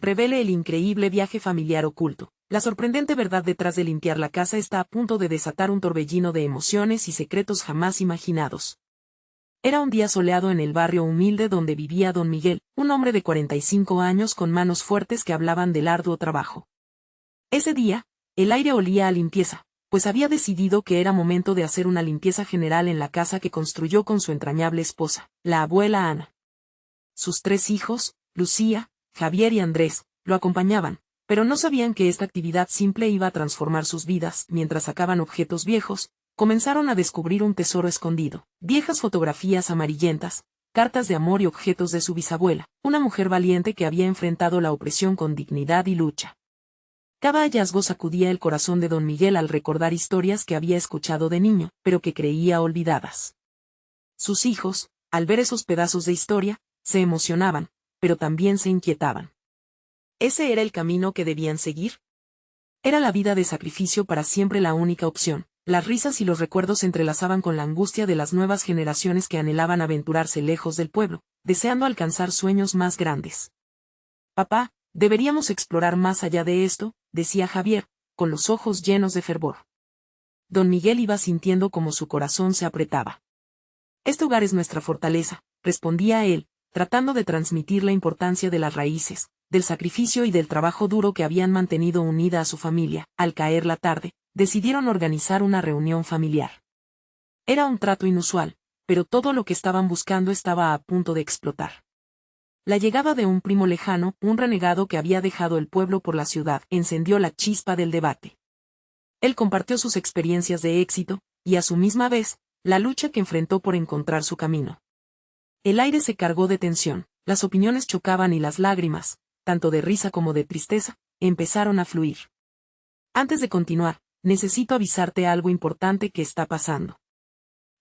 revele el increíble viaje familiar oculto. La sorprendente verdad detrás de limpiar la casa está a punto de desatar un torbellino de emociones y secretos jamás imaginados. Era un día soleado en el barrio humilde donde vivía don Miguel, un hombre de 45 años con manos fuertes que hablaban del arduo trabajo. Ese día, el aire olía a limpieza, pues había decidido que era momento de hacer una limpieza general en la casa que construyó con su entrañable esposa, la abuela Ana. Sus 3 hijos, Lucía, Javier y Andrés, lo acompañaban, pero no sabían que esta actividad simple iba a transformar sus vidas. Mientras sacaban objetos viejos, comenzaron a descubrir un tesoro escondido: viejas fotografías amarillentas, cartas de amor y objetos de su bisabuela, una mujer valiente que había enfrentado la opresión con dignidad y lucha. Cada hallazgo sacudía el corazón de don Miguel al recordar historias que había escuchado de niño, pero que creía olvidadas. Sus hijos, al ver esos pedazos de historia, se emocionaban, pero también se inquietaban. ¿Ese era el camino que debían seguir? ¿Era la vida de sacrificio para siempre la única opción? Las risas y los recuerdos se entrelazaban con la angustia de las nuevas generaciones que anhelaban aventurarse lejos del pueblo, deseando alcanzar sueños más grandes. «Papá, deberíamos explorar más allá de esto», decía Javier, con los ojos llenos de fervor. Don Miguel iba sintiendo como su corazón se apretaba. «Este hogar es nuestra fortaleza», respondía él, tratando de transmitir la importancia de las raíces, del sacrificio y del trabajo duro que habían mantenido unida a su familia. Al caer la tarde, decidieron organizar una reunión familiar. Era un trato inusual, pero todo lo que estaban buscando estaba a punto de explotar. La llegada de un primo lejano, un renegado que había dejado el pueblo por la ciudad, encendió la chispa del debate. Él compartió sus experiencias de éxito, y a su misma vez, la lucha que enfrentó por encontrar su camino. El aire se cargó de tensión, las opiniones chocaban y las lágrimas, tanto de risa como de tristeza, empezaron a fluir. «Antes de continuar, necesito avisarte algo importante que está pasando.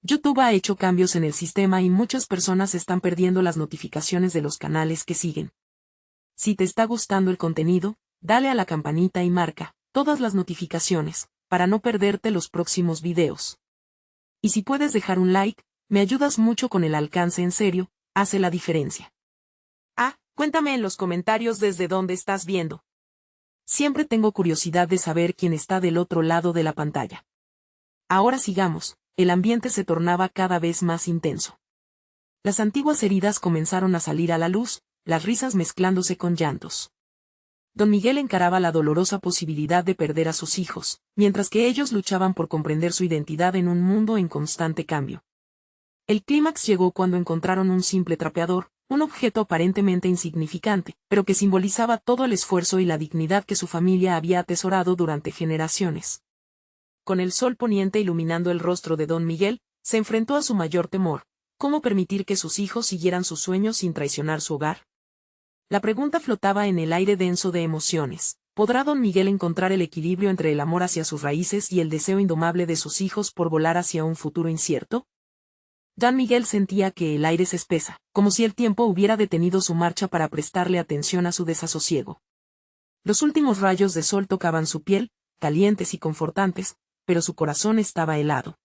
YouTube ha hecho cambios en el sistema y muchas personas están perdiendo las notificaciones de los canales que siguen. Si te está gustando el contenido, dale a la campanita y marca todas las notificaciones, para no perderte los próximos videos. Y si puedes dejar un like, me ayudas mucho con el alcance. En serio, hace la diferencia. Cuéntame en los comentarios desde dónde estás viendo. Siempre tengo curiosidad de saber quién está del otro lado de la pantalla. Ahora sigamos, el ambiente se tornaba cada vez más intenso. Las antiguas heridas comenzaron a salir a la luz, las risas mezclándose con llantos. Don Miguel encaraba la dolorosa posibilidad de perder a sus hijos, mientras que ellos luchaban por comprender su identidad en un mundo en constante cambio. El clímax llegó cuando encontraron un simple trapeador, un objeto aparentemente insignificante, pero que simbolizaba todo el esfuerzo y la dignidad que su familia había atesorado durante generaciones. Con el sol poniente iluminando el rostro de don Miguel, se enfrentó a su mayor temor: ¿cómo permitir que sus hijos siguieran sus sueños sin traicionar su hogar? La pregunta flotaba en el aire denso de emociones. ¿Podrá don Miguel encontrar el equilibrio entre el amor hacia sus raíces y el deseo indomable de sus hijos por volar hacia un futuro incierto? Don Miguel sentía que el aire se espesa, como si el tiempo hubiera detenido su marcha para prestarle atención a su desasosiego. Los últimos rayos de sol tocaban su piel, calientes y confortantes, pero su corazón estaba helado.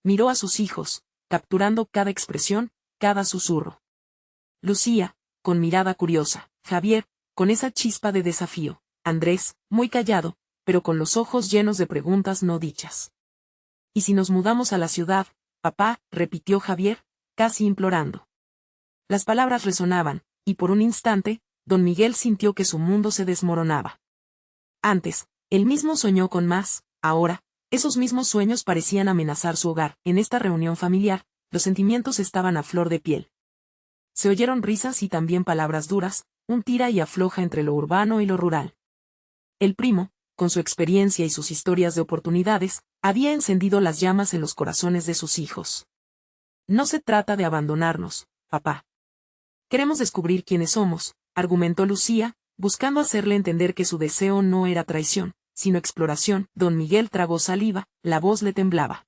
Miró a sus hijos, capturando cada expresión, cada susurro. Lucía, con mirada curiosa; Javier, con esa chispa de desafío; Andrés, muy callado, pero con los ojos llenos de preguntas no dichas. «¿Y si nos mudamos a la ciudad, papá?», repitió Javier, casi implorando. Las palabras resonaban, y por un instante, don Miguel sintió que su mundo se desmoronaba. Antes, él mismo soñó con más; ahora, esos mismos sueños parecían amenazar su hogar. En esta reunión familiar, los sentimientos estaban a flor de piel. Se oyeron risas y también palabras duras, un tira y afloja entre lo urbano y lo rural. El primo, con su experiencia y sus historias de oportunidades, había encendido las llamas en los corazones de sus hijos. «No se trata de abandonarnos, papá. Queremos descubrir quiénes somos», argumentó Lucía, buscando hacerle entender que su deseo no era traición, sino exploración. Don Miguel tragó saliva, la voz le temblaba.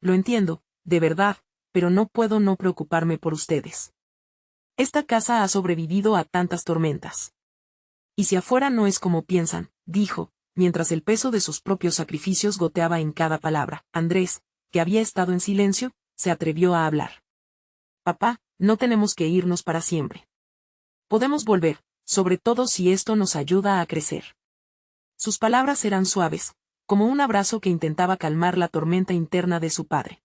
«Lo entiendo, de verdad, pero no puedo no preocuparme por ustedes. Esta casa ha sobrevivido a tantas tormentas. Y si afuera no es como piensan», dijo, mientras el peso de sus propios sacrificios goteaba en cada palabra. Andrés, que había estado en silencio, se atrevió a hablar. «Papá, no tenemos que irnos para siempre. Podemos volver, sobre todo si esto nos ayuda a crecer. Sus palabras eran suaves, como un abrazo que intentaba calmar la tormenta interna de su padre.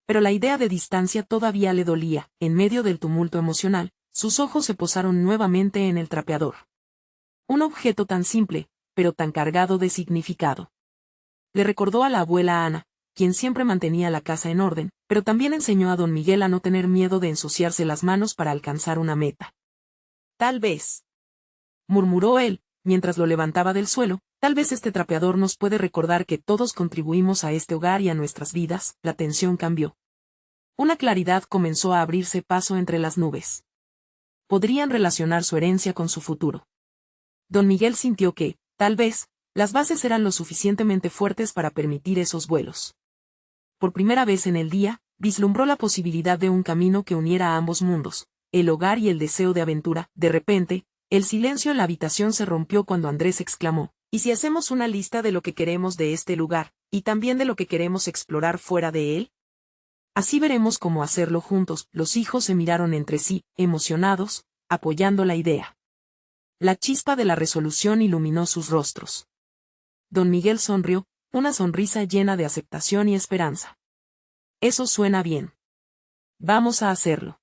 Pero la idea de distancia todavía le dolía. En medio del tumulto emocional, sus ojos se posaron nuevamente en el trapeador. Un objeto tan simple, pero tan cargado de significado. Le recordó a la abuela Ana, quien siempre mantenía la casa en orden, pero también enseñó a don Miguel a no tener miedo de ensuciarse las manos para alcanzar una meta. Tal vez, murmuró él, mientras lo levantaba del suelo, tal vez este trapeador nos puede recordar que todos contribuimos a este hogar y a nuestras vidas. La tensión cambió. Una claridad comenzó a abrirse paso entre las nubes. Podrían relacionar su herencia con su futuro. Don Miguel sintió que, tal vez, las bases eran lo suficientemente fuertes para permitir esos vuelos. Por primera vez en el día, vislumbró la posibilidad de un camino que uniera a ambos mundos, el hogar y el deseo de aventura. De repente, el silencio en la habitación se rompió cuando Andrés exclamó: ¿y si hacemos una lista de lo que queremos de este lugar, y también de lo que queremos explorar fuera de él? Así veremos cómo hacerlo juntos. Los hijos se miraron entre sí, emocionados, apoyando la idea. La chispa de la resolución iluminó sus rostros. Don Miguel sonrió, una sonrisa llena de aceptación y esperanza. Eso suena bien. Vamos a hacerlo.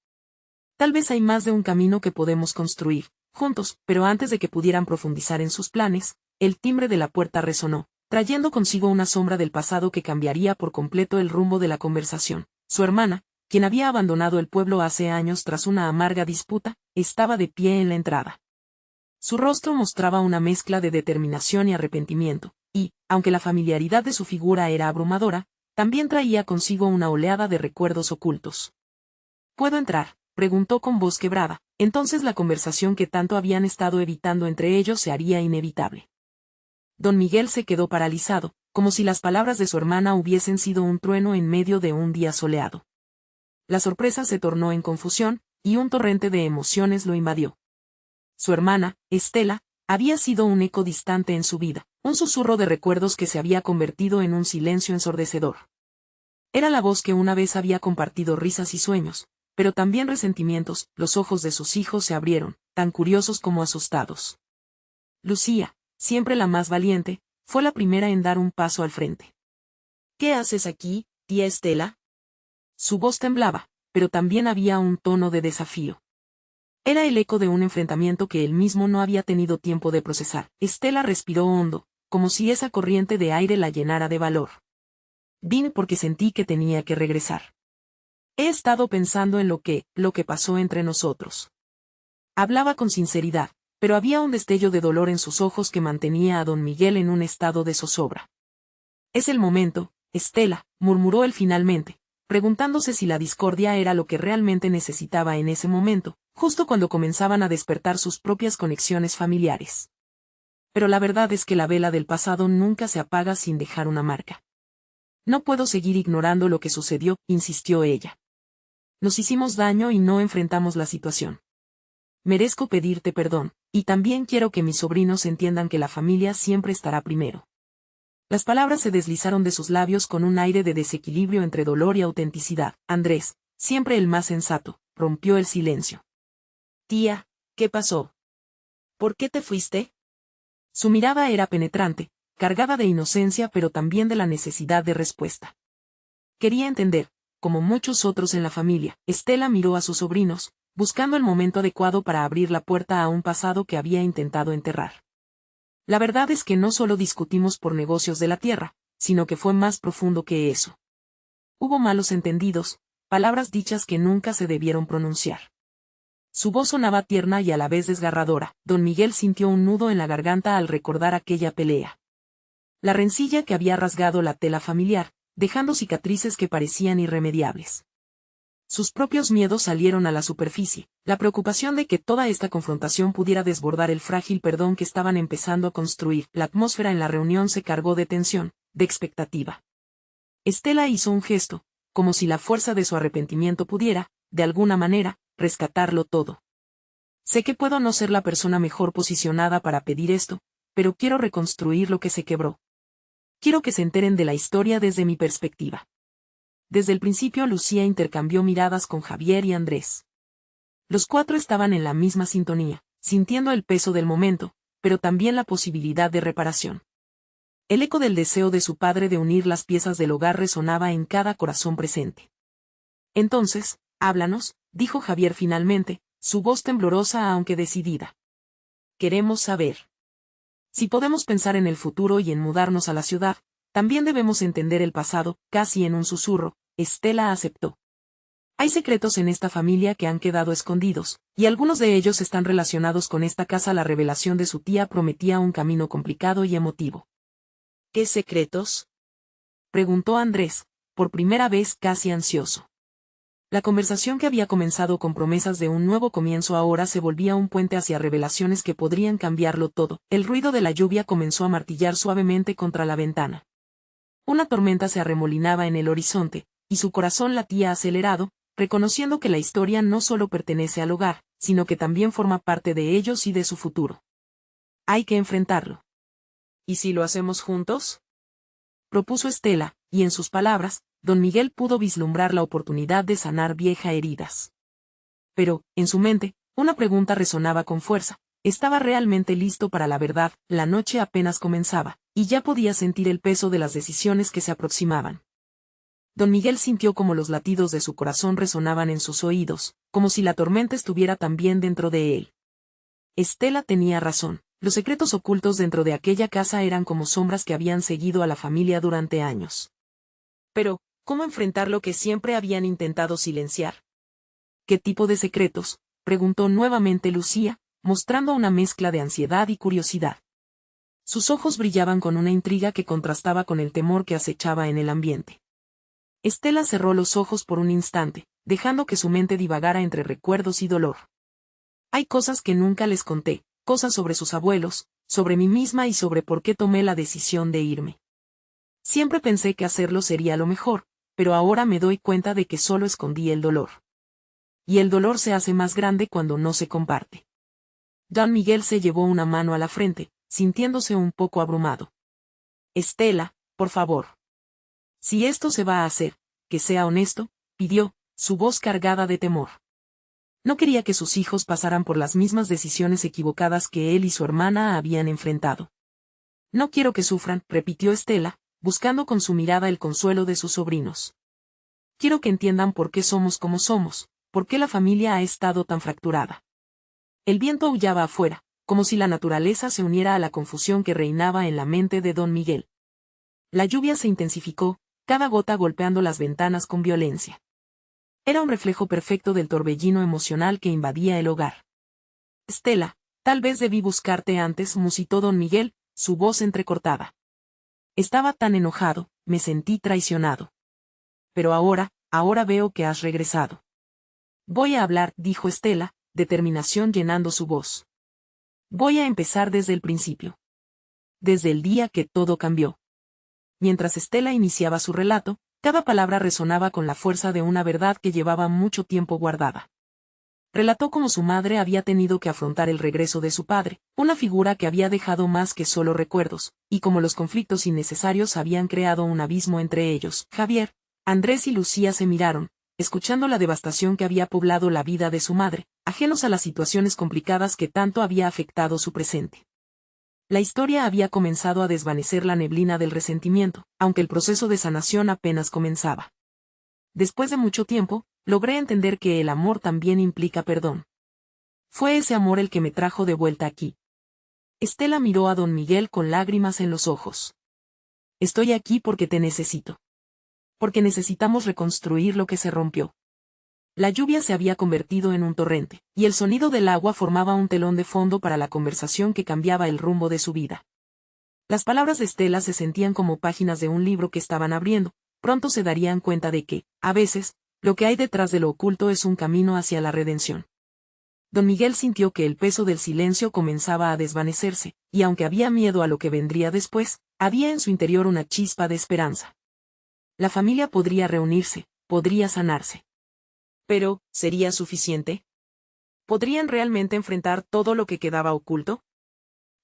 Tal vez hay más de un camino que podemos construir, juntos, pero antes de que pudieran profundizar en sus planes, el timbre de la puerta resonó, trayendo consigo una sombra del pasado que cambiaría por completo el rumbo de la conversación. Su hermana, quien había abandonado el pueblo hace años tras una amarga disputa, estaba de pie en la entrada. Su rostro mostraba una mezcla de determinación y arrepentimiento, y, aunque la familiaridad de su figura era abrumadora, también traía consigo una oleada de recuerdos ocultos. ¿Puedo entrar?, preguntó con voz quebrada. Entonces la conversación que tanto habían estado evitando entre ellos se haría inevitable. Don Miguel se quedó paralizado, como si las palabras de su hermana hubiesen sido un trueno en medio de un día soleado. La sorpresa se tornó en confusión, y un torrente de emociones lo invadió. Su hermana, Estela, había sido un eco distante en su vida, un susurro de recuerdos que se había convertido en un silencio ensordecedor. Era la voz que una vez había compartido risas y sueños, pero también resentimientos. Los ojos de sus hijos se abrieron, tan curiosos como asustados. Lucía, siempre la más valiente, fue la primera en dar un paso al frente. ¿Qué haces aquí, tía Estela? Su voz temblaba, pero también había un tono de desafío. Era el eco de un enfrentamiento que él mismo no había tenido tiempo de procesar. Estela respiró hondo, como si esa corriente de aire la llenara de valor. Vine porque sentí que tenía que regresar. He estado pensando en lo que pasó entre nosotros. Hablaba con sinceridad, pero había un destello de dolor en sus ojos que mantenía a don Miguel en un estado de zozobra. Es el momento, Estela, murmuró él finalmente, preguntándose si la discordia era lo que realmente necesitaba en ese momento, justo cuando comenzaban a despertar sus propias conexiones familiares. Pero la verdad es que la vela del pasado nunca se apaga sin dejar una marca. No puedo seguir ignorando lo que sucedió, insistió ella. Nos hicimos daño y no enfrentamos la situación. Merezco pedirte perdón, y también quiero que mis sobrinos entiendan que la familia siempre estará primero. Las palabras se deslizaron de sus labios con un aire de desequilibrio entre dolor y autenticidad. Andrés, siempre el más sensato, rompió el silencio. Tía, ¿qué pasó? ¿Por qué te fuiste? Su mirada era penetrante, cargada de inocencia pero también de la necesidad de respuesta. Quería entender, como muchos otros en la familia. Estela miró a sus sobrinos, buscando el momento adecuado para abrir la puerta a un pasado que había intentado enterrar. La verdad es que no solo discutimos por negocios de la tierra, sino que fue más profundo que eso. Hubo malos entendidos, palabras dichas que nunca se debieron pronunciar. Su voz sonaba tierna y a la vez desgarradora. Don Miguel sintió un nudo en la garganta al recordar aquella pelea. La rencilla que había rasgado la tela familiar, dejando cicatrices que parecían irremediables. Sus propios miedos salieron a la superficie, la preocupación de que toda esta confrontación pudiera desbordar el frágil perdón que estaban empezando a construir. La atmósfera en la reunión se cargó de tensión, de expectativa. Estela hizo un gesto, como si la fuerza de su arrepentimiento pudiera, de alguna manera, rescatarlo todo. Sé que puedo no ser la persona mejor posicionada para pedir esto, pero quiero reconstruir lo que se quebró. Quiero que se enteren de la historia desde mi perspectiva. Desde el principio Lucía intercambió miradas con Javier y Andrés. Los cuatro estaban en la misma sintonía, sintiendo el peso del momento, pero también la posibilidad de reparación. El eco del deseo de su padre de unir las piezas del hogar resonaba en cada corazón presente. Entonces, háblanos, dijo Javier finalmente, su voz temblorosa aunque decidida. Queremos saber. Si podemos pensar en el futuro y en mudarnos a la ciudad, también debemos entender el pasado, casi en un susurro, Estela aceptó. Hay secretos en esta familia que han quedado escondidos, y algunos de ellos están relacionados con esta casa. La revelación de su tía prometía un camino complicado y emotivo. ¿Qué secretos?, preguntó Andrés, por primera vez casi ansioso. La conversación que había comenzado con promesas de un nuevo comienzo ahora se volvía un puente hacia revelaciones que podrían cambiarlo todo. El ruido de la lluvia comenzó a martillar suavemente contra la ventana. Una tormenta se arremolinaba en el horizonte, y su corazón latía acelerado, reconociendo que la historia no solo pertenece al hogar, sino que también forma parte de ellos y de su futuro. Hay que enfrentarlo. ¿Y si lo hacemos juntos?, propuso Estela, y en sus palabras, don Miguel pudo vislumbrar la oportunidad de sanar viejas heridas. Pero, en su mente, una pregunta resonaba con fuerza. ¿Estaba realmente listo para la verdad? La noche apenas comenzaba, y ya podía sentir el peso de las decisiones que se aproximaban. Don Miguel sintió como los latidos de su corazón resonaban en sus oídos, como si la tormenta estuviera también dentro de él. Estela tenía razón. Los secretos ocultos dentro de aquella casa eran como sombras que habían seguido a la familia durante años. Pero, ¿cómo enfrentar lo que siempre habían intentado silenciar? ¿Qué tipo de secretos?, preguntó nuevamente Lucía, mostrando una mezcla de ansiedad y curiosidad. Sus ojos brillaban con una intriga que contrastaba con el temor que acechaba en el ambiente. Estela cerró los ojos por un instante, dejando que su mente divagara entre recuerdos y dolor. Hay cosas que nunca les conté, cosas sobre sus abuelos, sobre mí misma y sobre por qué tomé la decisión de irme. Siempre pensé que hacerlo sería lo mejor, pero ahora me doy cuenta de que solo escondí el dolor. Y el dolor se hace más grande cuando no se comparte. Don Miguel se llevó una mano a la frente, sintiéndose un poco abrumado. Estela, por favor. Si esto se va a hacer, que sea honesto, pidió, su voz cargada de temor. No quería que sus hijos pasaran por las mismas decisiones equivocadas que él y su hermana habían enfrentado. No quiero que sufran, repitió Estela, buscando con su mirada el consuelo de sus sobrinos. Quiero que entiendan por qué somos como somos, por qué la familia ha estado tan fracturada. El viento aullaba afuera, como si la naturaleza se uniera a la confusión que reinaba en la mente de don Miguel. La lluvia se intensificó, cada gota golpeando las ventanas con violencia. Era un reflejo perfecto del torbellino emocional que invadía el hogar. Estela, tal vez debí buscarte antes, musitó don Miguel, su voz entrecortada. Estaba tan enojado, me sentí traicionado. Pero ahora veo que has regresado. Voy a hablar, dijo Estela, determinación llenando su voz. Voy a empezar desde el principio. Desde el día que todo cambió. Mientras Estela iniciaba su relato, cada palabra resonaba con la fuerza de una verdad que llevaba mucho tiempo guardada. Relató cómo su madre había tenido que afrontar el regreso de su padre, una figura que había dejado más que solo recuerdos, y cómo los conflictos innecesarios habían creado un abismo entre ellos. Javier, Andrés y Lucía se miraron, escuchando la devastación que había poblado la vida de su madre, ajenos a las situaciones complicadas que tanto había afectado su presente. La historia había comenzado a desvanecer la neblina del resentimiento, aunque el proceso de sanación apenas comenzaba. Después de mucho tiempo, logré entender que el amor también implica perdón. Fue ese amor el que me trajo de vuelta aquí. Estela miró a don Miguel con lágrimas en los ojos. Estoy aquí porque te necesito. Porque necesitamos reconstruir lo que se rompió. La lluvia se había convertido en un torrente, y el sonido del agua formaba un telón de fondo para la conversación que cambiaba el rumbo de su vida. Las palabras de Estela se sentían como páginas de un libro que estaban abriendo. Pronto se darían cuenta de que, a veces, lo que hay detrás de lo oculto es un camino hacia la redención. Don Miguel sintió que el peso del silencio comenzaba a desvanecerse, y aunque había miedo a lo que vendría después, había en su interior una chispa de esperanza. La familia podría reunirse, podría sanarse. Pero, ¿sería suficiente? ¿Podrían realmente enfrentar todo lo que quedaba oculto?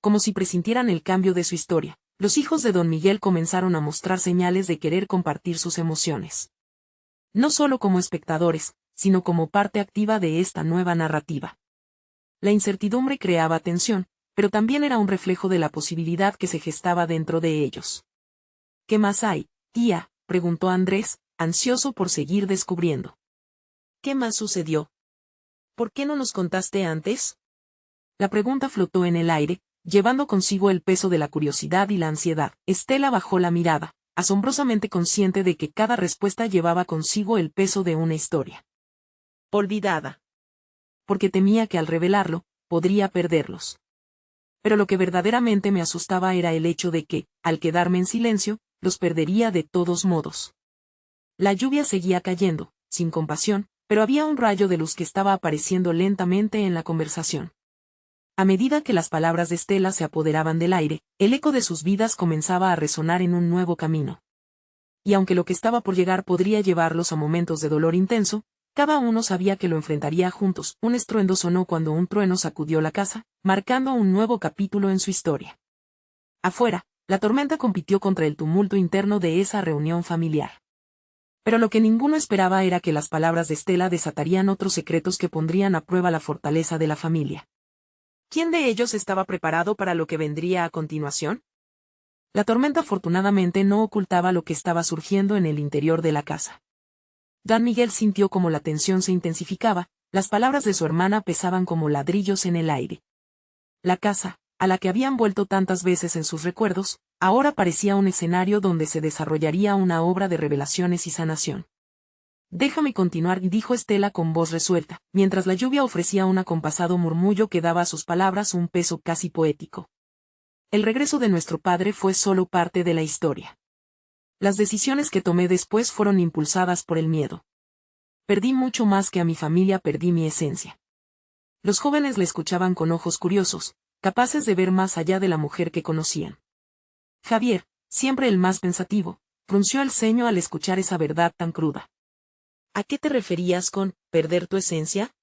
Como si presintieran el cambio de su historia, los hijos de don Miguel comenzaron a mostrar señales de querer compartir sus emociones. No solo como espectadores, sino como parte activa de esta nueva narrativa. La incertidumbre creaba tensión, pero también era un reflejo de la posibilidad que se gestaba dentro de ellos. ¿Qué más hay, tía?, preguntó Andrés, ansioso por seguir descubriendo. ¿Qué más sucedió? ¿Por qué no nos contaste antes? La pregunta flotó en el aire, llevando consigo el peso de la curiosidad y la ansiedad. Estela bajó la mirada, asombrosamente consciente de que cada respuesta llevaba consigo el peso de una historia olvidada. Porque temía que al revelarlo, podría perderlos. Pero lo que verdaderamente me asustaba era el hecho de que, al quedarme en silencio, los perdería de todos modos. La lluvia seguía cayendo, sin compasión, pero había un rayo de luz que estaba apareciendo lentamente en la conversación. A medida que las palabras de Estela se apoderaban del aire, el eco de sus vidas comenzaba a resonar en un nuevo camino. Y aunque lo que estaba por llegar podría llevarlos a momentos de dolor intenso, cada uno sabía que lo enfrentaría juntos. Un estruendo sonó cuando un trueno sacudió la casa, marcando un nuevo capítulo en su historia. Afuera, la tormenta compitió contra el tumulto interno de esa reunión familiar. Pero lo que ninguno esperaba era que las palabras de Estela desatarían otros secretos que pondrían a prueba la fortaleza de la familia. ¿Quién de ellos estaba preparado para lo que vendría a continuación? La tormenta afortunadamente no ocultaba lo que estaba surgiendo en el interior de la casa. Don Miguel sintió como la tensión se intensificaba, las palabras de su hermana pesaban como ladrillos en el aire. La casa, a la que habían vuelto tantas veces en sus recuerdos, ahora parecía un escenario donde se desarrollaría una obra de revelaciones y sanación. Déjame continuar, dijo Estela con voz resuelta, mientras la lluvia ofrecía un acompasado murmullo que daba a sus palabras un peso casi poético. El regreso de nuestro padre fue solo parte de la historia. Las decisiones que tomé después fueron impulsadas por el miedo. Perdí mucho más que a mi familia, perdí mi esencia. Los jóvenes le escuchaban con ojos curiosos, capaces de ver más allá de la mujer que conocían. Javier, siempre el más pensativo, frunció el ceño al escuchar esa verdad tan cruda. ¿A qué te referías con perder tu esencia?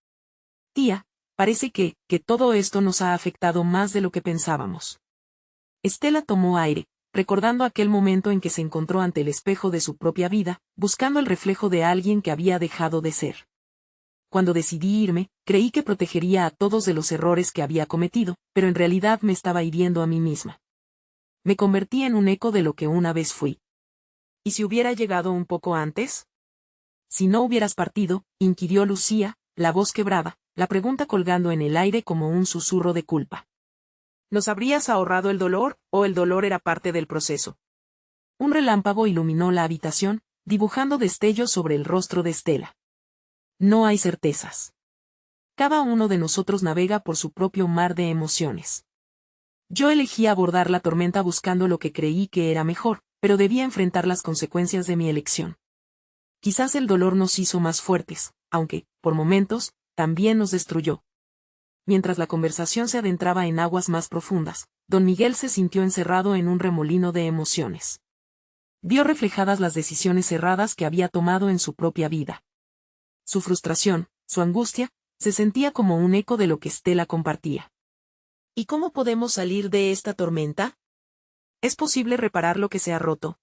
Tía, parece que todo esto nos ha afectado más de lo que pensábamos. Estela tomó aire, recordando aquel momento en que se encontró ante el espejo de su propia vida, buscando el reflejo de alguien que había dejado de ser. Cuando decidí irme, creí que protegería a todos de los errores que había cometido, pero en realidad me estaba hiriendo a mí misma. Me convertí en un eco de lo que una vez fui. ¿Y si hubiera llegado un poco antes? Si no hubieras partido, inquirió Lucía, la voz quebrada, la pregunta colgando en el aire como un susurro de culpa. ¿Nos habrías ahorrado el dolor, o el dolor era parte del proceso? Un relámpago iluminó la habitación, dibujando destellos sobre el rostro de Estela. No hay certezas. Cada uno de nosotros navega por su propio mar de emociones. Yo elegí abordar la tormenta buscando lo que creí que era mejor, pero debía enfrentar las consecuencias de mi elección. Quizás el dolor nos hizo más fuertes, aunque, por momentos, también nos destruyó. Mientras la conversación se adentraba en aguas más profundas, don Miguel se sintió encerrado en un remolino de emociones. Vio reflejadas las decisiones erradas que había tomado en su propia vida. Su frustración, su angustia, se sentía como un eco de lo que Estela compartía. ¿Y cómo podemos salir de esta tormenta? Es posible reparar lo que se ha roto.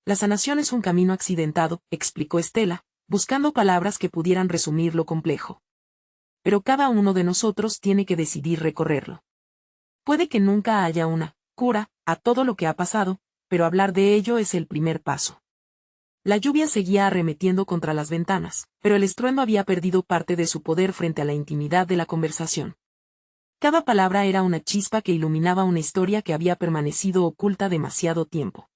La sanación es un camino accidentado, explicó Estela, buscando palabras que pudieran resumir lo complejo. Pero cada uno de nosotros tiene que decidir recorrerlo. Puede que nunca haya una cura a todo lo que ha pasado, pero hablar de ello es el primer paso. La lluvia seguía arremetiendo contra las ventanas, pero el estruendo había perdido parte de su poder frente a la intimidad de la conversación. Cada palabra era una chispa que iluminaba una historia que había permanecido oculta demasiado tiempo.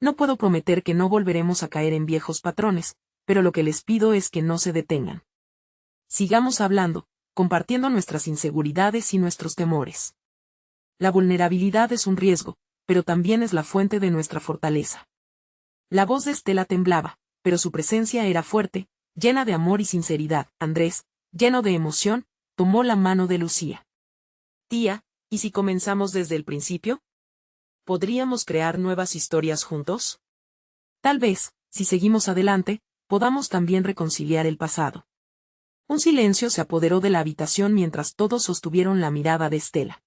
No puedo prometer que no volveremos a caer en viejos patrones, pero lo que les pido es que no se detengan. Sigamos hablando, compartiendo nuestras inseguridades y nuestros temores. La vulnerabilidad es un riesgo, pero también es la fuente de nuestra fortaleza. La voz de Estela temblaba, pero su presencia era fuerte, llena de amor y sinceridad. Andrés, lleno de emoción, tomó la mano de Lucía. Tía, ¿y si comenzamos desde el principio? ¿Podríamos crear nuevas historias juntos? Tal vez, si seguimos adelante, podamos también reconciliar el pasado. Un silencio se apoderó de la habitación mientras todos sostuvieron la mirada de Estela.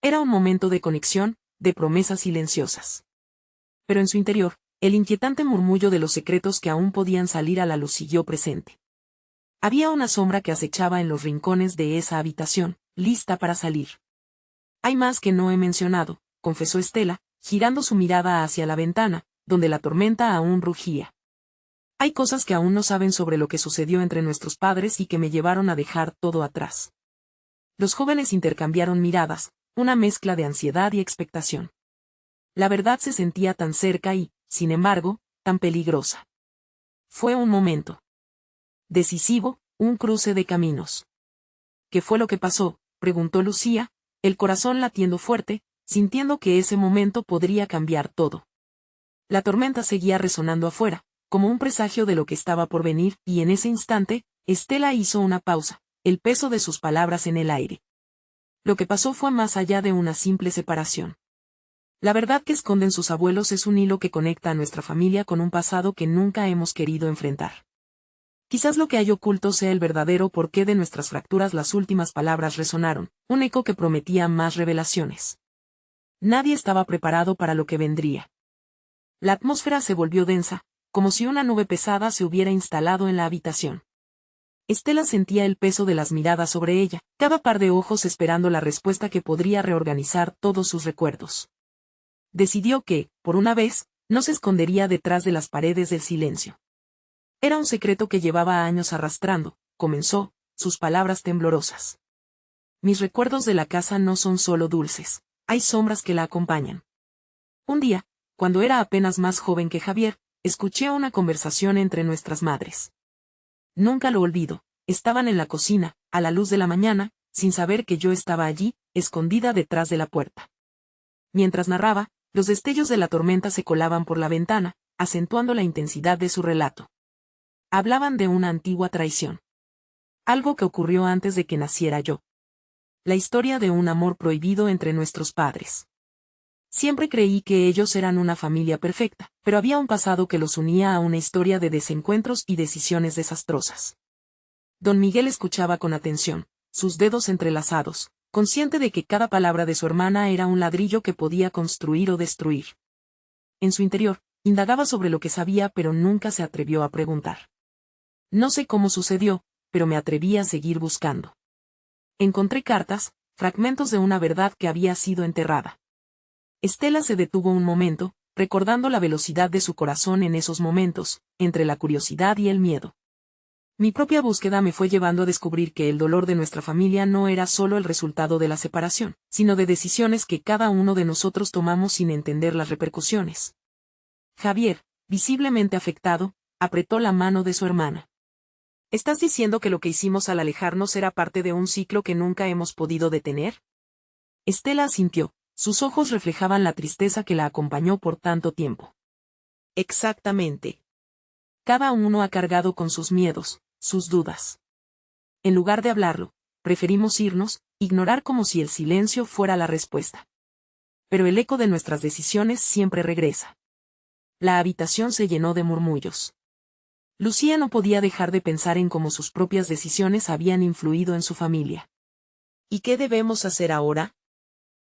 Era un momento de conexión, de promesas silenciosas. Pero en su interior, el inquietante murmullo de los secretos que aún podían salir a la luz siguió presente. Había una sombra que acechaba en los rincones de esa habitación, lista para salir. Hay más que no he mencionado, confesó Estela, girando su mirada hacia la ventana, donde la tormenta aún rugía. Hay cosas que aún no saben sobre lo que sucedió entre nuestros padres y que me llevaron a dejar todo atrás. Los jóvenes intercambiaron miradas, una mezcla de ansiedad y expectación. La verdad se sentía tan cerca y, sin embargo, tan peligrosa. Fue un momento decisivo, un cruce de caminos. ¿Qué fue lo que pasó?, preguntó Lucía, el corazón latiendo fuerte, sintiendo que ese momento podría cambiar todo. La tormenta seguía resonando afuera, como un presagio de lo que estaba por venir, y en ese instante, Estela hizo una pausa, el peso de sus palabras en el aire. Lo que pasó fue más allá de una simple separación. La verdad que esconden sus abuelos es un hilo que conecta a nuestra familia con un pasado que nunca hemos querido enfrentar. Quizás lo que hay oculto sea el verdadero porqué de nuestras fracturas. Las últimas palabras resonaron, un eco que prometía más revelaciones. Nadie estaba preparado para lo que vendría. La atmósfera se volvió densa, como si una nube pesada se hubiera instalado en la habitación. Estela sentía el peso de las miradas sobre ella, cada par de ojos esperando la respuesta que podría reorganizar todos sus recuerdos. Decidió que, por una vez, no se escondería detrás de las paredes del silencio. Era un secreto que llevaba años arrastrando, comenzó, sus palabras temblorosas. Mis recuerdos de la casa no son solo dulces, hay sombras que la acompañan. Un día, cuando era apenas más joven que Javier, escuché una conversación entre nuestras madres. Nunca lo olvido, estaban en la cocina, a la luz de la mañana, sin saber que yo estaba allí, escondida detrás de la puerta. Mientras narraba, los destellos de la tormenta se colaban por la ventana, acentuando la intensidad de su relato. Hablaban de una antigua traición. Algo que ocurrió antes de que naciera yo. La historia de un amor prohibido entre nuestros padres. Siempre creí que ellos eran una familia perfecta, pero había un pasado que los unía a una historia de desencuentros y decisiones desastrosas. Don Miguel escuchaba con atención, sus dedos entrelazados, consciente de que cada palabra de su hermana era un ladrillo que podía construir o destruir. En su interior, indagaba sobre lo que sabía pero nunca se atrevió a preguntar. No sé cómo sucedió, pero me atreví a seguir buscando. Encontré cartas, fragmentos de una verdad que había sido enterrada. Estela se detuvo un momento, recordando la velocidad de su corazón en esos momentos, entre la curiosidad y el miedo. Mi propia búsqueda me fue llevando a descubrir que el dolor de nuestra familia no era solo el resultado de la separación, sino de decisiones que cada uno de nosotros tomamos sin entender las repercusiones. Javier, visiblemente afectado, apretó la mano de su hermana. ¿Estás diciendo que lo que hicimos al alejarnos era parte de un ciclo que nunca hemos podido detener? Estela asintió, sus ojos reflejaban la tristeza que la acompañó por tanto tiempo. Exactamente. Cada uno ha cargado con sus miedos, sus dudas. En lugar de hablarlo, preferimos irnos, ignorar como si el silencio fuera la respuesta. Pero el eco de nuestras decisiones siempre regresa. La habitación se llenó de murmullos. Lucía no podía dejar de pensar en cómo sus propias decisiones habían influido en su familia. ¿Y qué debemos hacer ahora?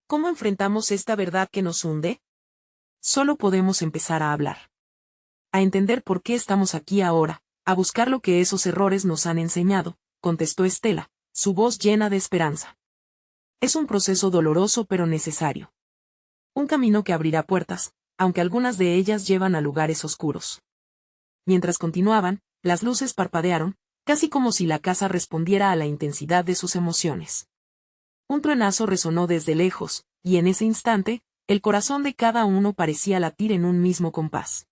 ¿Cómo enfrentamos esta verdad que nos hunde? Solo podemos empezar a hablar. A entender por qué estamos aquí ahora, a buscar lo que esos errores nos han enseñado, contestó Estela, su voz llena de esperanza. Es un proceso doloroso pero necesario. Un camino que abrirá puertas, aunque algunas de ellas llevan a lugares oscuros. Mientras continuaban, las luces parpadearon, casi como si la casa respondiera a la intensidad de sus emociones. Un truenazo resonó desde lejos, y en ese instante, el corazón de cada uno parecía latir en un mismo compás.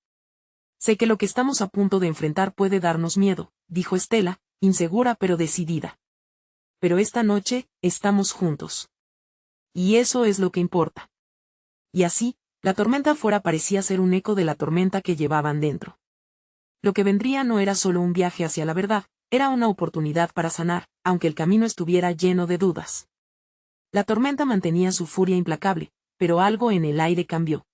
Sé que lo que estamos a punto de enfrentar puede darnos miedo, dijo Estela, insegura pero decidida. Pero esta noche, estamos juntos. Y eso es lo que importa. Y así, la tormenta afuera parecía ser un eco de la tormenta que llevaban dentro. Lo que vendría no era solo un viaje hacia la verdad, era una oportunidad para sanar, aunque el camino estuviera lleno de dudas. La tormenta mantenía su furia implacable, pero algo en el aire cambió.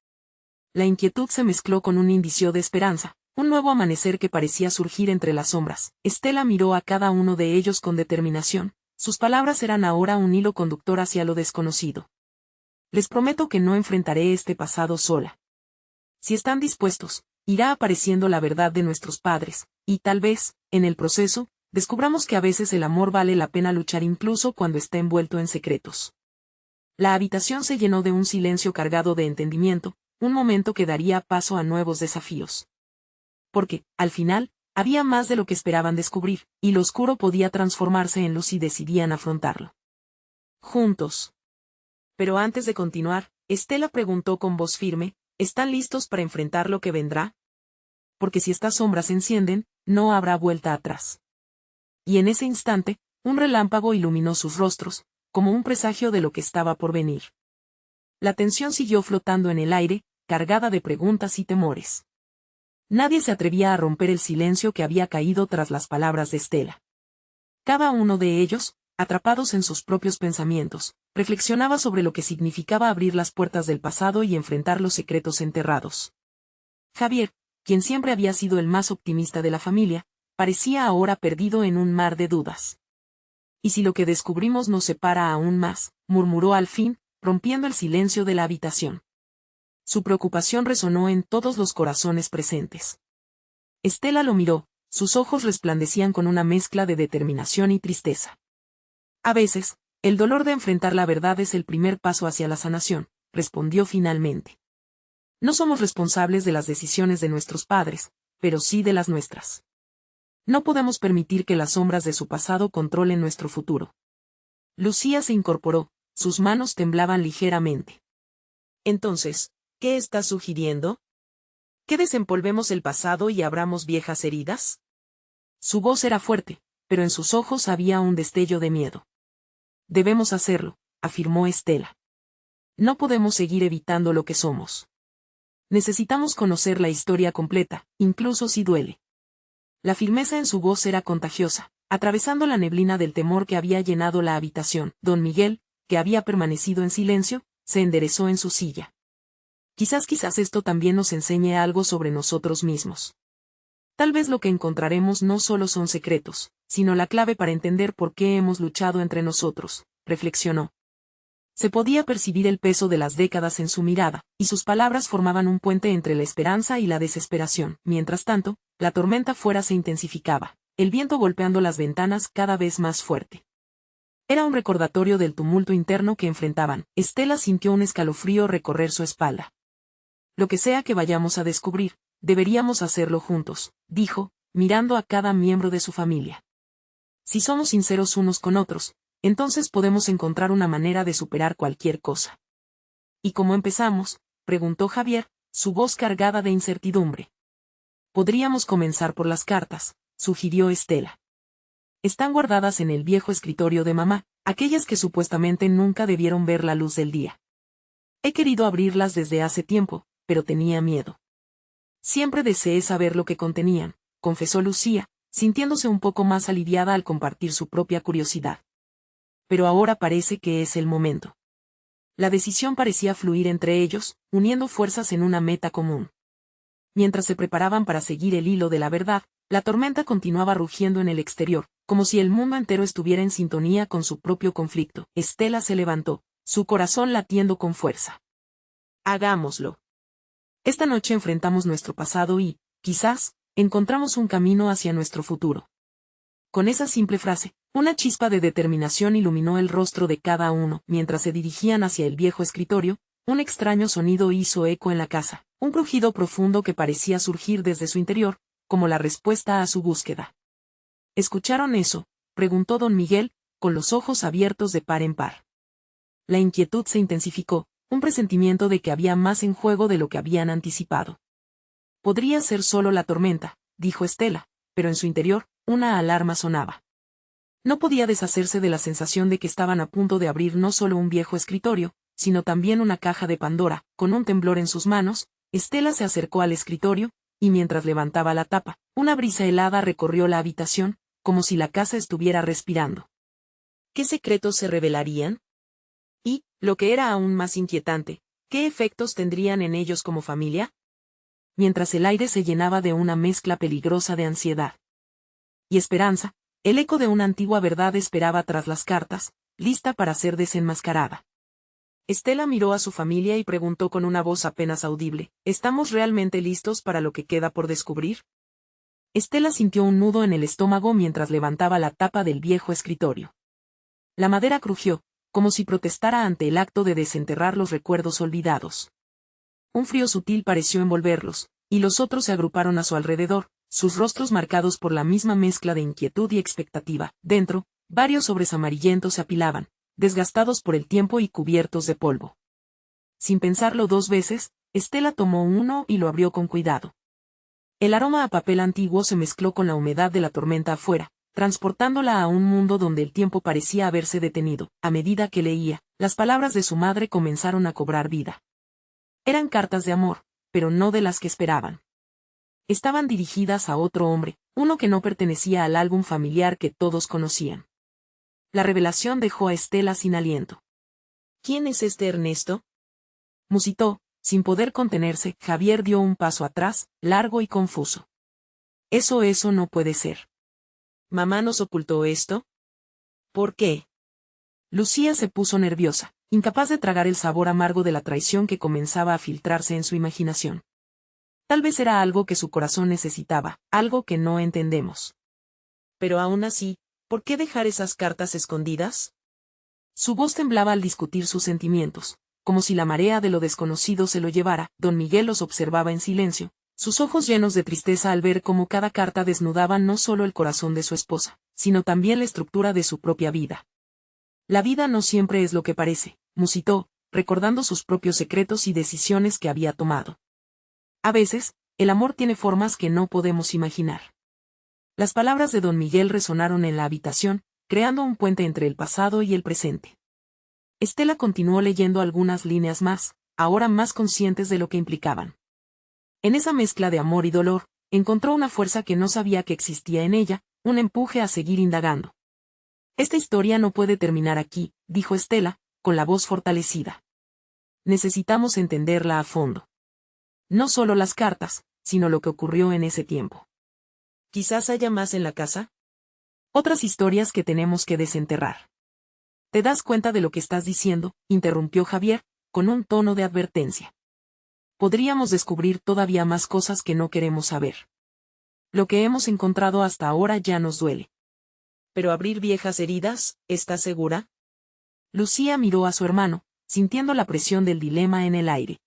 La inquietud se mezcló con un indicio de esperanza, un nuevo amanecer que parecía surgir entre las sombras. Estela miró a cada uno de ellos con determinación, sus palabras eran ahora un hilo conductor hacia lo desconocido. Les prometo que no enfrentaré este pasado sola. Si están dispuestos, irá apareciendo la verdad de nuestros padres, y tal vez, en el proceso, descubramos que a veces el amor vale la pena luchar incluso cuando está envuelto en secretos. La habitación se llenó de un silencio cargado de entendimiento, un momento que daría paso a nuevos desafíos. Porque, al final, había más de lo que esperaban descubrir, y lo oscuro podía transformarse en luz si decidían afrontarlo. Juntos. Pero antes de continuar, Estela preguntó con voz firme, ¿están listos para enfrentar lo que vendrá? Porque si estas sombras se encienden, no habrá vuelta atrás. Y en ese instante, un relámpago iluminó sus rostros, como un presagio de lo que estaba por venir. La tensión siguió flotando en el aire, cargada de preguntas y temores. Nadie se atrevía a romper el silencio que había caído tras las palabras de Estela. Cada uno de ellos, atrapados en sus propios pensamientos, reflexionaba sobre lo que significaba abrir las puertas del pasado y enfrentar los secretos enterrados. Javier, quien siempre había sido el más optimista de la familia, parecía ahora perdido en un mar de dudas. ¿Y si lo que descubrimos nos separa aún más?, murmuró al fin, rompiendo el silencio de la habitación. Su preocupación resonó en todos los corazones presentes. Estela lo miró, sus ojos resplandecían con una mezcla de determinación y tristeza. A veces, el dolor de enfrentar la verdad es el primer paso hacia la sanación, respondió finalmente. No somos responsables de las decisiones de nuestros padres, pero sí de las nuestras. No podemos permitir que las sombras de su pasado controlen nuestro futuro. Lucía se incorporó, sus manos temblaban ligeramente. Entonces, ¿qué estás sugiriendo? ¿Que desempolvemos el pasado y abramos viejas heridas? Su voz era fuerte, pero en sus ojos había un destello de miedo. Debemos hacerlo, afirmó Estela. No podemos seguir evitando lo que somos. Necesitamos conocer la historia completa, incluso si duele. La firmeza en su voz era contagiosa, atravesando la neblina del temor que había llenado la habitación. Don Miguel, que había permanecido en silencio, se enderezó en su silla. Quizás esto también nos enseñe algo sobre nosotros mismos. Tal vez lo que encontraremos no solo son secretos, sino la clave para entender por qué hemos luchado entre nosotros, reflexionó. Se podía percibir el peso de las décadas en su mirada, y sus palabras formaban un puente entre la esperanza y la desesperación. Mientras tanto, la tormenta fuera se intensificaba, el viento golpeando las ventanas cada vez más fuerte. Era un recordatorio del tumulto interno que enfrentaban. Estela sintió un escalofrío recorrer su espalda. Lo que sea que vayamos a descubrir, deberíamos hacerlo juntos, dijo, mirando a cada miembro de su familia. Si somos sinceros unos con otros, entonces podemos encontrar una manera de superar cualquier cosa. ¿Y cómo empezamos?, preguntó Javier, su voz cargada de incertidumbre. Podríamos comenzar por las cartas, sugirió Estela. Están guardadas en el viejo escritorio de mamá, aquellas que supuestamente nunca debieron ver la luz del día. He querido abrirlas desde hace tiempo, pero tenía miedo. Siempre deseé saber lo que contenían, confesó Lucía, sintiéndose un poco más aliviada al compartir su propia curiosidad. Pero ahora parece que es el momento. La decisión parecía fluir entre ellos, uniendo fuerzas en una meta común. Mientras se preparaban para seguir el hilo de la verdad, la tormenta continuaba rugiendo en el exterior, como si el mundo entero estuviera en sintonía con su propio conflicto. Estela se levantó, su corazón latiendo con fuerza. Hagámoslo. Esta noche enfrentamos nuestro pasado y, quizás, encontramos un camino hacia nuestro futuro. Con esa simple frase, una chispa de determinación iluminó el rostro de cada uno. Mientras se dirigían hacia el viejo escritorio, un extraño sonido hizo eco en la casa, un crujido profundo que parecía surgir desde su interior, como la respuesta a su búsqueda. ¿Escucharon eso?, preguntó don Miguel, con los ojos abiertos de par en par. La inquietud se intensificó, un presentimiento de que había más en juego de lo que habían anticipado. Podría ser solo la tormenta, dijo Estela, pero en su interior, una alarma sonaba. No podía deshacerse de la sensación de que estaban a punto de abrir no solo un viejo escritorio, sino también una caja de Pandora. Con un temblor en sus manos, Estela se acercó al escritorio, y mientras levantaba la tapa, una brisa helada recorrió la habitación, como si la casa estuviera respirando. ¿Qué secretos se revelarían? Y, lo que era aún más inquietante, ¿qué efectos tendrían en ellos como familia? Mientras el aire se llenaba de una mezcla peligrosa de ansiedad y esperanza, el eco de una antigua verdad esperaba tras las cartas, lista para ser desenmascarada. Estela miró a su familia y preguntó con una voz apenas audible, ¿estamos realmente listos para lo que queda por descubrir? Estela sintió un nudo en el estómago mientras levantaba la tapa del viejo escritorio. La madera crujió, como si protestara ante el acto de desenterrar los recuerdos olvidados. Un frío sutil pareció envolverlos, y los otros se agruparon a su alrededor, sus rostros marcados por la misma mezcla de inquietud y expectativa. Dentro, varios sobres amarillentos se apilaban, desgastados por el tiempo y cubiertos de polvo. Sin pensarlo dos veces, Estela tomó uno y lo abrió con cuidado. El aroma a papel antiguo se mezcló con la humedad de la tormenta afuera, transportándola a un mundo donde el tiempo parecía haberse detenido. A medida que leía, las palabras de su madre comenzaron a cobrar vida. Eran cartas de amor, pero no de las que esperaban. Estaban dirigidas a otro hombre, uno que no pertenecía al álbum familiar que todos conocían. La revelación dejó a Estela sin aliento. ¿Quién es este Ernesto?, musitó. Sin poder contenerse, Javier dio un paso atrás, largo y confuso. Eso no puede ser. ¿Mamá nos ocultó esto? ¿Por qué? Lucía se puso nerviosa, incapaz de tragar el sabor amargo de la traición que comenzaba a filtrarse en su imaginación. Tal vez era algo que su corazón necesitaba, algo que no entendemos. Pero aún así, ¿por qué dejar esas cartas escondidas? Su voz temblaba al discutir sus sentimientos, como si la marea de lo desconocido se lo llevara. Don Miguel los observaba en silencio, sus ojos llenos de tristeza al ver cómo cada carta desnudaba no solo el corazón de su esposa, sino también la estructura de su propia vida. La vida no siempre es lo que parece, musitó, recordando sus propios secretos y decisiones que había tomado. A veces, el amor tiene formas que no podemos imaginar. Las palabras de don Miguel resonaron en la habitación, creando un puente entre el pasado y el presente. Estela continuó leyendo algunas líneas más, ahora más conscientes de lo que implicaban. En esa mezcla de amor y dolor, encontró una fuerza que no sabía que existía en ella, un empuje a seguir indagando. Esta historia no puede terminar aquí, dijo Estela, con la voz fortalecida. Necesitamos entenderla a fondo. No solo las cartas, sino lo que ocurrió en ese tiempo. ¿Quizás haya más en la casa? Otras historias que tenemos que desenterrar. ¿Te das cuenta de lo que estás diciendo?, interrumpió Javier, con un tono de advertencia. Podríamos descubrir todavía más cosas que no queremos saber. Lo que hemos encontrado hasta ahora ya nos duele. ¿Pero abrir viejas heridas, estás segura? Lucía miró a su hermano, sintiendo la presión del dilema en el aire.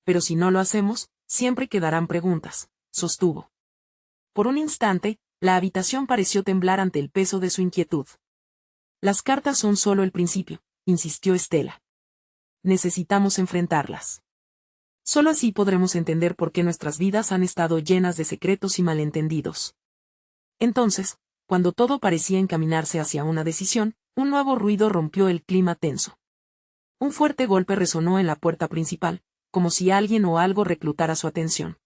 Pero si no lo hacemos, siempre quedarán preguntas, sostuvo. Por un instante, la habitación pareció temblar ante el peso de su inquietud. Las cartas son solo el principio, insistió Estela. Necesitamos enfrentarlas. Solo así podremos entender por qué nuestras vidas han estado llenas de secretos y malentendidos. Entonces, cuando todo parecía encaminarse hacia una decisión, un nuevo ruido rompió el clima tenso. Un fuerte golpe resonó en la puerta principal, como si alguien o algo reclutara su atención.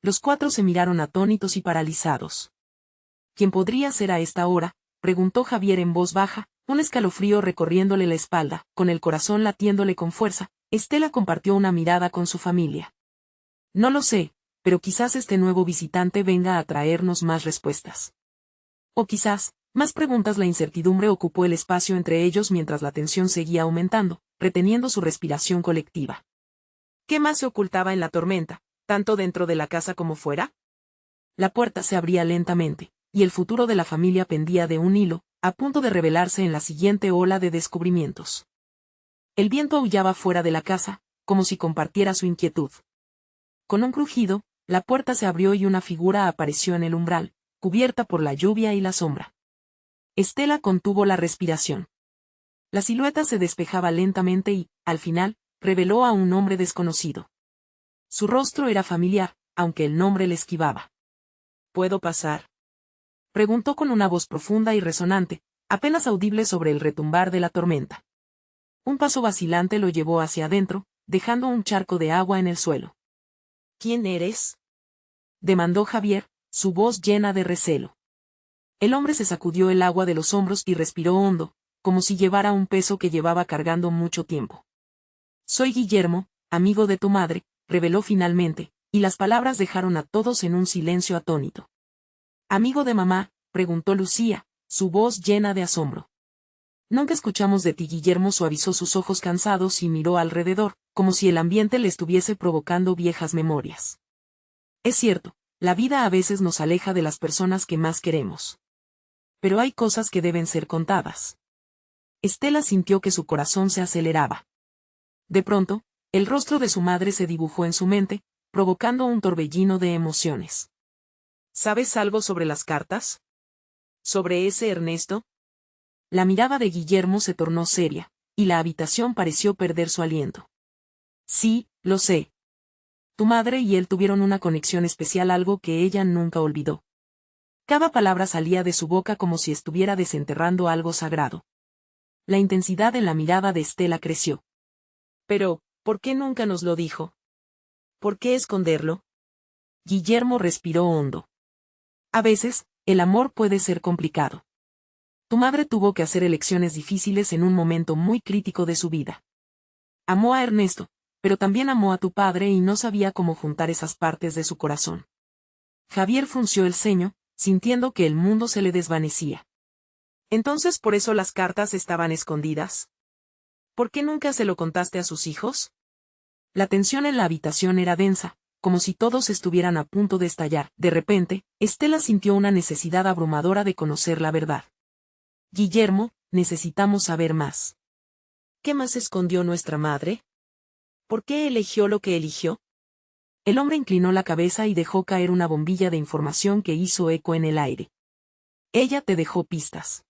Los cuatro se miraron atónitos y paralizados. ¿Quién podría ser a esta hora?, preguntó Javier en voz baja, un escalofrío recorriéndole la espalda. Con el corazón latiéndole con fuerza, Estela compartió una mirada con su familia. No lo sé, pero quizás este nuevo visitante venga a traernos más respuestas. O quizás, más preguntas. La incertidumbre ocupó el espacio entre ellos mientras la tensión seguía aumentando, reteniendo su respiración colectiva. ¿Qué más se ocultaba en la tormenta, tanto dentro de la casa como fuera? La puerta se abría lentamente, y el futuro de la familia pendía de un hilo, a punto de revelarse en la siguiente ola de descubrimientos. El viento aullaba fuera de la casa, como si compartiera su inquietud. Con un crujido, la puerta se abrió y una figura apareció en el umbral, cubierta por la lluvia y la sombra. Estela contuvo la respiración. La silueta se despejaba lentamente y, al final, reveló a un hombre desconocido. Su rostro era familiar, aunque el nombre le esquivaba. ¿Puedo pasar?, preguntó con una voz profunda y resonante, apenas audible sobre el retumbar de la tormenta. Un paso vacilante lo llevó hacia adentro, dejando un charco de agua en el suelo. ¿Quién eres?, demandó Javier, su voz llena de recelo. El hombre se sacudió el agua de los hombros y respiró hondo, como si llevara un peso que llevaba cargando mucho tiempo. Soy Guillermo, amigo de tu madre, reveló finalmente, y las palabras dejaron a todos en un silencio atónito. ¿Amigo de mamá?, preguntó Lucía, su voz llena de asombro. Nunca escuchamos de ti. Guillermo suavizó sus ojos cansados y miró alrededor, como si el ambiente le estuviese provocando viejas memorias. Es cierto, La vida a veces nos aleja de las personas que más queremos. Pero hay cosas que deben ser contadas. Estela sintió que su corazón se aceleraba. De pronto, el rostro de su madre se dibujó en su mente, provocando un torbellino de emociones. ¿Sabes algo sobre las cartas? ¿Sobre ese Ernesto? La mirada de Guillermo se tornó seria, y la habitación pareció perder su aliento. Sí, lo sé. Tu madre y él tuvieron una conexión especial, algo que ella nunca olvidó. Cada palabra salía de su boca como si estuviera desenterrando algo sagrado. La intensidad en la mirada de Estela creció. Pero, ¿por qué nunca nos lo dijo? ¿Por qué esconderlo? Guillermo respiró hondo. A veces, el amor puede ser complicado. Tu madre tuvo que hacer elecciones difíciles en un momento muy crítico de su vida. Amó a Ernesto, pero también amó a tu padre y no sabía cómo juntar esas partes de su corazón. Javier frunció el ceño, sintiendo que el mundo se le desvanecía. ¿Entonces por eso las cartas estaban escondidas? ¿Por qué nunca se lo contaste a sus hijos? La tensión en la habitación era densa, como si todos estuvieran a punto de estallar. De repente, Estela sintió una necesidad abrumadora de conocer la verdad. Guillermo, necesitamos saber más. ¿Qué más escondió nuestra madre? ¿Por qué eligió lo que eligió? El hombre inclinó la cabeza y dejó caer una bombilla de información que hizo eco en el aire. Ella te dejó pistas.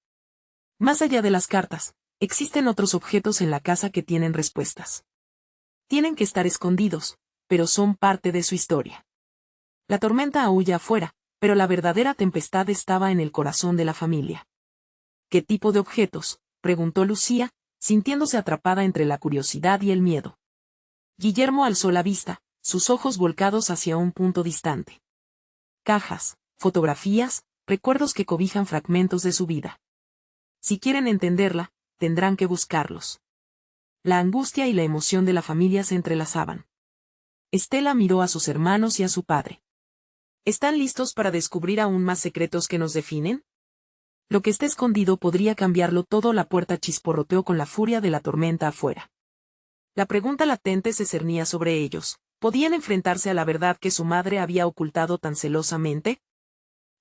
Más allá de las cartas, existen otros objetos en la casa que tienen respuestas. Tienen que estar escondidos, pero son parte de su historia. La tormenta aúlla afuera, pero la verdadera tempestad estaba en el corazón de la familia. ¿Qué tipo de objetos?, preguntó Lucía, sintiéndose atrapada entre la curiosidad y el miedo. Guillermo alzó la vista, sus ojos volcados hacia un punto distante. Cajas, fotografías, recuerdos que cobijan fragmentos de su vida. Si quieren entenderla, tendrán que buscarlos. La angustia y la emoción de la familia se entrelazaban. Estela miró a sus hermanos y a su padre. ¿Están listos para descubrir aún más secretos que nos definen? Lo que está escondido podría cambiarlo todo. La puerta chisporroteó con la furia de la tormenta afuera. La pregunta latente se cernía sobre ellos. ¿Podían enfrentarse a la verdad que su madre había ocultado tan celosamente?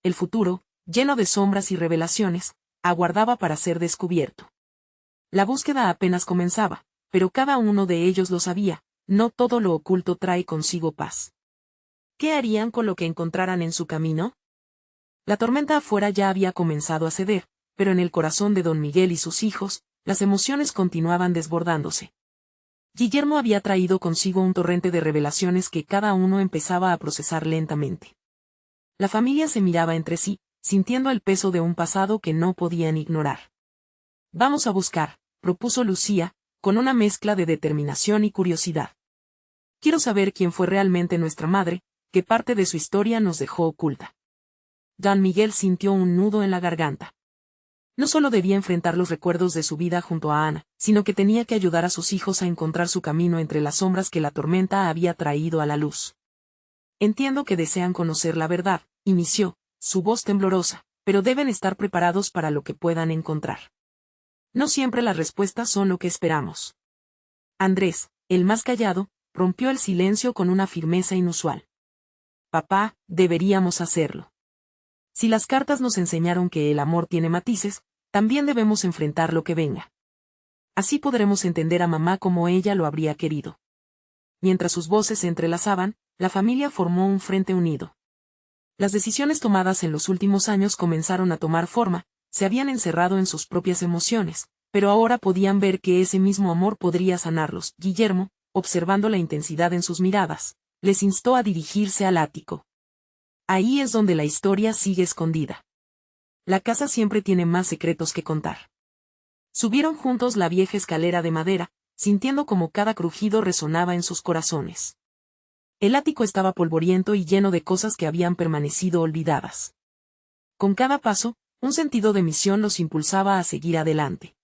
El futuro, lleno de sombras y revelaciones, aguardaba para ser descubierto. La búsqueda apenas comenzaba, pero cada uno de ellos lo sabía, no todo lo oculto trae consigo paz. ¿Qué harían con lo que encontraran en su camino? La tormenta afuera ya había comenzado a ceder, pero en el corazón de don Miguel y sus hijos, las emociones continuaban desbordándose. Guillermo había traído consigo un torrente de revelaciones que cada uno empezaba a procesar lentamente. La familia se miraba entre sí, sintiendo el peso de un pasado que no podían ignorar. Vamos a buscar, propuso Lucía, con una mezcla de determinación y curiosidad. Quiero saber quién fue realmente nuestra madre, qué parte de su historia nos dejó oculta. Don Miguel sintió un nudo en la garganta. No solo debía enfrentar los recuerdos de su vida junto a Ana, sino que tenía que ayudar a sus hijos a encontrar su camino entre las sombras que la tormenta había traído a la luz. Entiendo que desean conocer la verdad, inició, su voz temblorosa, pero deben estar preparados para lo que puedan encontrar. No siempre las respuestas son lo que esperamos. Andrés, el más callado, rompió el silencio con una firmeza inusual. Papá, deberíamos hacerlo. Si las cartas nos enseñaron que el amor tiene matices, también debemos enfrentar lo que venga. Así podremos entender a mamá como ella lo habría querido. Mientras sus voces se entrelazaban, la familia formó un frente unido. Las decisiones tomadas en los últimos años comenzaron a tomar forma, se habían encerrado en sus propias emociones, pero ahora podían ver que ese mismo amor podría sanarlos. Guillermo, observando la intensidad en sus miradas, les instó a dirigirse al ático. Ahí es donde la historia sigue escondida. La casa siempre tiene más secretos que contar. Subieron juntos la vieja escalera de madera, sintiendo como cada crujido resonaba en sus corazones. El ático estaba polvoriento y lleno de cosas que habían permanecido olvidadas. Con cada paso, un sentido de misión los impulsaba a seguir adelante.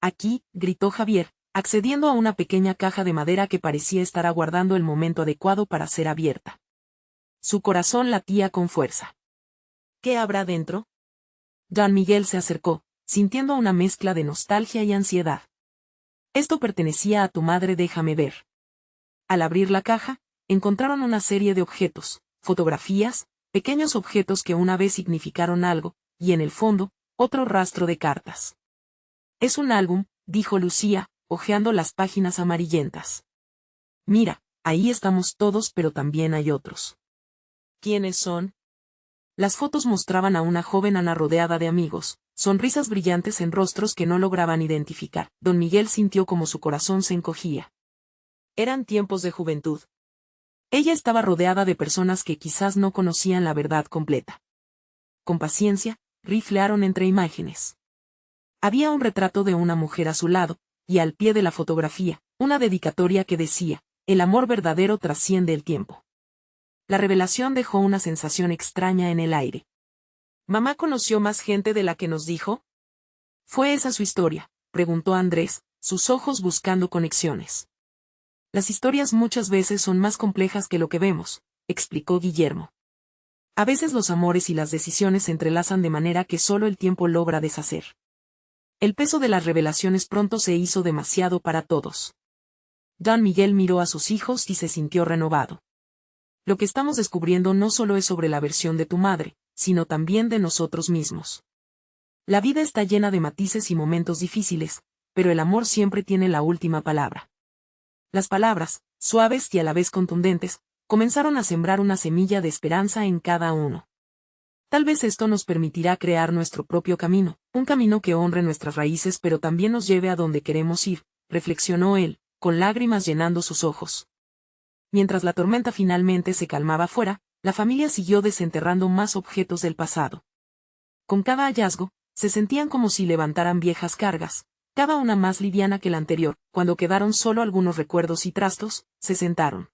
Aquí, gritó Javier, accediendo a una pequeña caja de madera que parecía estar aguardando el momento adecuado para ser abierta. Su corazón latía con fuerza. ¿Qué habrá dentro? Don Miguel se acercó, sintiendo una mezcla de nostalgia y ansiedad. Esto pertenecía a tu madre, déjame ver. Al abrir la caja, encontraron una serie de objetos, fotografías, pequeños objetos que una vez significaron algo, y en el fondo, otro rastro de cartas. Es un álbum, dijo Lucía, hojeando las páginas amarillentas. Mira, ahí estamos todos, pero también hay otros. ¿Quiénes son? Las fotos mostraban a una joven Ana rodeada de amigos, sonrisas brillantes en rostros que no lograban identificar. Don Miguel sintió como su corazón se encogía. Eran tiempos de juventud. Ella estaba rodeada de personas que quizás no conocían la verdad completa. Con paciencia, riflearon entre imágenes. Había un retrato de una mujer a su lado, y al pie de la fotografía, una dedicatoria que decía, el amor verdadero trasciende el tiempo. La revelación dejó una sensación extraña en el aire. ¿Mamá conoció más gente de la que nos dijo? ¿Fue esa su historia?, preguntó Andrés, sus ojos buscando conexiones. Las historias muchas veces son más complejas que lo que vemos, explicó Guillermo. A veces los amores y las decisiones se entrelazan de manera que solo el tiempo logra deshacer. El peso de las revelaciones pronto se hizo demasiado para todos. Don Miguel miró a sus hijos y se sintió renovado. Lo que estamos descubriendo no solo es sobre la versión de tu madre, sino también de nosotros mismos. La vida está llena de matices y momentos difíciles, pero el amor siempre tiene la última palabra. Las palabras, suaves y a la vez contundentes, comenzaron a sembrar una semilla de esperanza en cada uno. Tal vez esto nos permitirá crear nuestro propio camino, un camino que honre nuestras raíces pero también nos lleve a donde queremos ir, reflexionó él, con lágrimas llenando sus ojos. Mientras la tormenta finalmente se calmaba fuera, la familia siguió desenterrando más objetos del pasado. Con cada hallazgo, se sentían como si levantaran viejas cargas, cada una más liviana que la anterior. Cuando quedaron solo algunos recuerdos y trastos, se sentaron.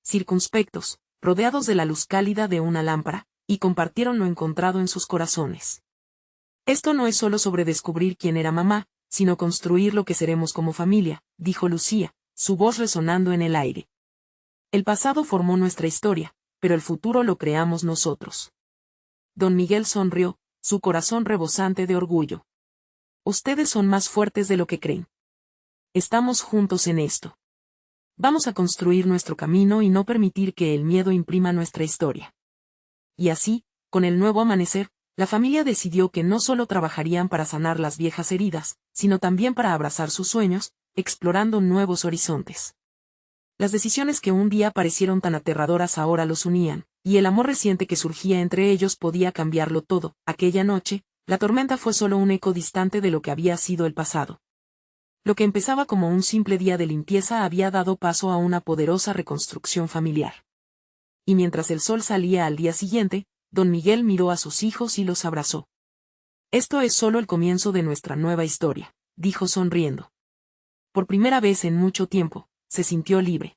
Circunspectos, rodeados de la luz cálida de una lámpara, y compartieron lo encontrado en sus corazones. Esto no es solo sobre descubrir quién era mamá, sino construir lo que seremos como familia, dijo Lucía, su voz resonando en el aire. El pasado formó nuestra historia, pero el futuro lo creamos nosotros. Don Miguel sonrió, su corazón rebosante de orgullo. Ustedes son más fuertes de lo que creen. Estamos juntos en esto. Vamos a construir nuestro camino y no permitir que el miedo imprima nuestra historia. Y así, con el nuevo amanecer, la familia decidió que no solo trabajarían para sanar las viejas heridas, sino también para abrazar sus sueños, explorando nuevos horizontes. Las decisiones que un día parecieron tan aterradoras ahora los unían, y el amor reciente que surgía entre ellos podía cambiarlo todo. Aquella noche, la tormenta fue solo un eco distante de lo que había sido el pasado. Lo que empezaba como un simple día de limpieza había dado paso a una poderosa reconstrucción familiar. Y mientras el sol salía al día siguiente, Don Miguel miró a sus hijos y los abrazó. Esto es solo el comienzo de nuestra nueva historia, dijo sonriendo. Por primera vez en mucho tiempo, se sintió libre.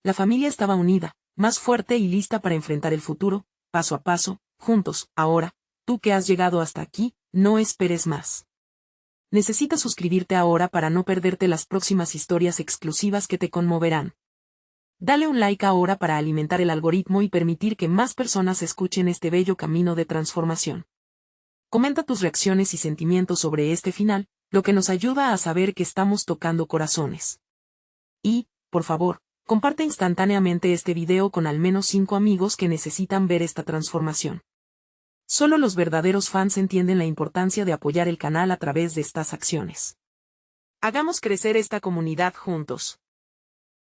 La familia estaba unida, más fuerte y lista para enfrentar el futuro, paso a paso, juntos. Ahora, tú que has llegado hasta aquí, no esperes más. Necesitas suscribirte ahora para no perderte las próximas historias exclusivas que te conmoverán. Dale un like ahora para alimentar el algoritmo y permitir que más personas escuchen este bello camino de transformación. Comenta tus reacciones y sentimientos sobre este final, lo que nos ayuda a saber que estamos tocando corazones. Y, por favor, comparte instantáneamente este video con al menos 5 amigos que necesitan ver esta transformación. Solo los verdaderos fans entienden la importancia de apoyar el canal a través de estas acciones. Hagamos crecer esta comunidad juntos.